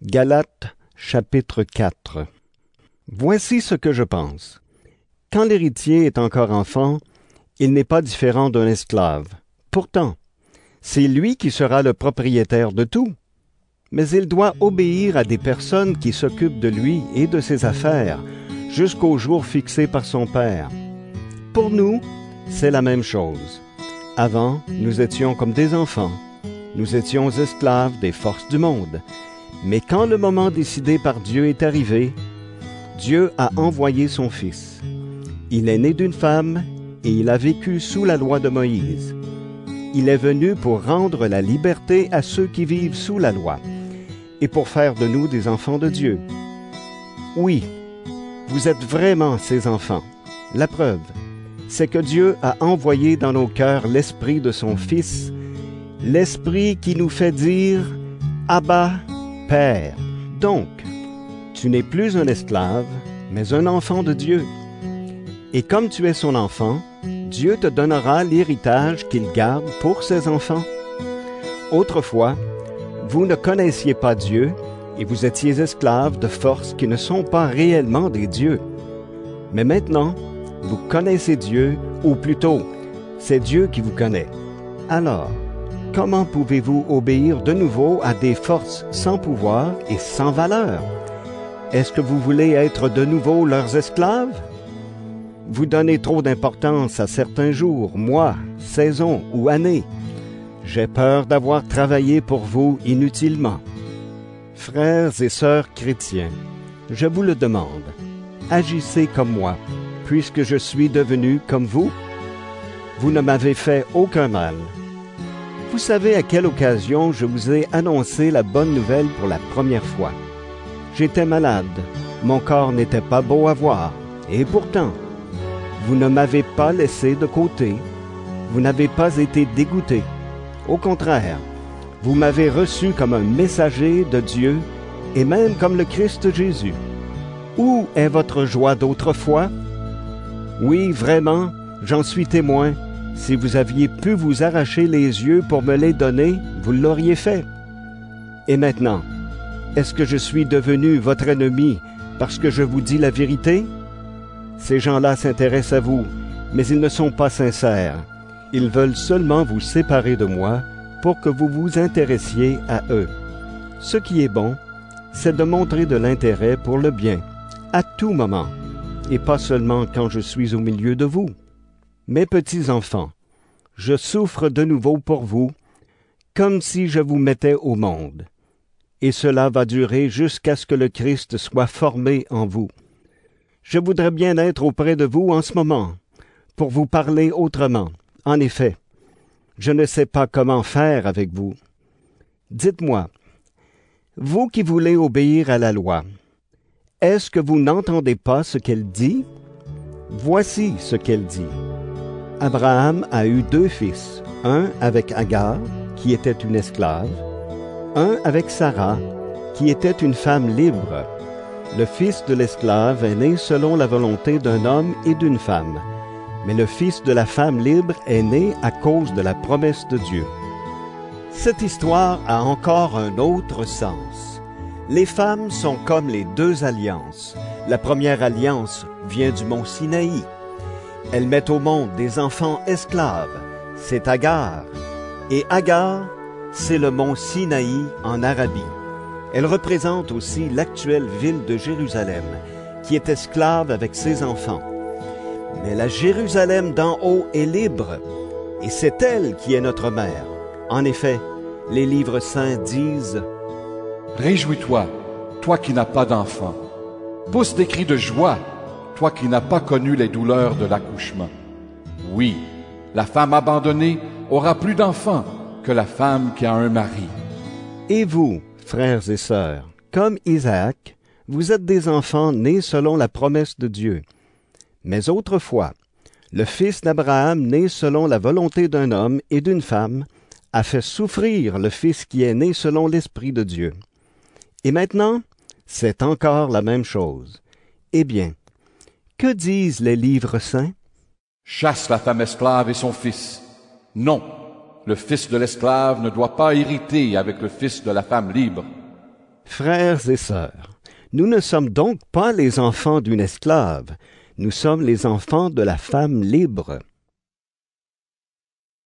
Galates, chapitre 4. Voici ce que je pense. Quand l'héritier est encore enfant, il n'est pas différent d'un esclave. Pourtant, c'est lui qui sera le propriétaire de tout. Mais il doit obéir à des personnes qui s'occupent de lui et de ses affaires jusqu'au jour fixé par son père. Pour nous, c'est la même chose. Avant, nous étions comme des enfants. Nous étions esclaves des forces du monde. Mais quand le moment décidé par Dieu est arrivé, Dieu a envoyé son Fils. Il est né d'une femme et il a vécu sous la loi de Moïse. Il est venu pour rendre la liberté à ceux qui vivent sous la loi et pour faire de nous des enfants de Dieu. Oui, vous êtes vraiment ses enfants. La preuve, c'est que Dieu a envoyé dans nos cœurs l'Esprit de son Fils, l'Esprit qui nous fait dire « Abba, Père ». Donc, tu n'es plus un esclave, mais un enfant de Dieu. Et comme tu es son enfant, Dieu te donnera l'héritage qu'il garde pour ses enfants. Autrefois, vous ne connaissiez pas Dieu et vous étiez esclaves de forces qui ne sont pas réellement des dieux. Mais maintenant, vous connaissez Dieu, ou plutôt, c'est Dieu qui vous connaît. Alors, comment pouvez-vous obéir de nouveau à des forces sans pouvoir et sans valeur? Est-ce que vous voulez être de nouveau leurs esclaves? Vous donnez trop d'importance à certains jours, mois, saisons ou années. J'ai peur d'avoir travaillé pour vous inutilement. Frères et sœurs chrétiens, je vous le demande, agissez comme moi, puisque je suis devenu comme vous. Vous ne m'avez fait aucun mal. Vous savez à quelle occasion je vous ai annoncé la bonne nouvelle pour la première fois. J'étais malade, mon corps n'était pas beau à voir, et pourtant, vous ne m'avez pas laissé de côté, vous n'avez pas été dégoûté. Au contraire, vous m'avez reçu comme un messager de Dieu et même comme le Christ Jésus. Où est votre joie d'autrefois? Oui, vraiment, j'en suis témoin. Si vous aviez pu vous arracher les yeux pour me les donner, vous l'auriez fait. Et maintenant, est-ce que je suis devenu votre ennemi parce que je vous dis la vérité? Ces gens-là s'intéressent à vous, mais ils ne sont pas sincères. Ils veulent seulement vous séparer de moi pour que vous vous intéressiez à eux. Ce qui est bon, c'est de montrer de l'intérêt pour le bien, à tout moment, et pas seulement quand je suis au milieu de vous. Mes petits enfants, je souffre de nouveau pour vous, comme si je vous mettais au monde. Et cela va durer jusqu'à ce que le Christ soit formé en vous. Je voudrais bien être auprès de vous en ce moment, pour vous parler autrement. En effet, je ne sais pas comment faire avec vous. Dites-moi, vous qui voulez obéir à la loi, est-ce que vous n'entendez pas ce qu'elle dit? Voici ce qu'elle dit. Abraham a eu 2 fils, un avec Agar, qui était une esclave, un avec Sarah, qui était une femme libre. Le fils de l'esclave est né selon la volonté d'un homme et d'une femme, mais le fils de la femme libre est né à cause de la promesse de Dieu. Cette histoire a encore un autre sens. Les femmes sont comme les 2 alliances. La première alliance vient du mont Sinaï. Elle met au monde des enfants esclaves. C'est Agar. Et Agar, c'est le mont Sinaï en Arabie. Elle représente aussi l'actuelle ville de Jérusalem, qui est esclave avec ses enfants. Mais la Jérusalem d'en haut est libre, et c'est elle qui est notre mère. En effet, les livres saints disent « Réjouis-toi, toi qui n'as pas d'enfant. Pousse des cris de joie, toi qui n'as pas connu les douleurs de l'accouchement. Oui, la femme abandonnée aura plus d'enfants que la femme qui a un mari. » Et vous, frères et sœurs, comme Isaac, vous êtes des enfants nés selon la promesse de Dieu. Mais autrefois, le fils d'Abraham, né selon la volonté d'un homme et d'une femme, a fait souffrir le fils qui est né selon l'Esprit de Dieu. Et maintenant, c'est encore la même chose. Eh bien, que disent les livres saints? Chasse la femme esclave et son fils. Non, le fils de l'esclave ne doit pas hériter avec le fils de la femme libre. Frères et sœurs, nous ne sommes donc pas les enfants d'une esclave, nous sommes les enfants de la femme libre.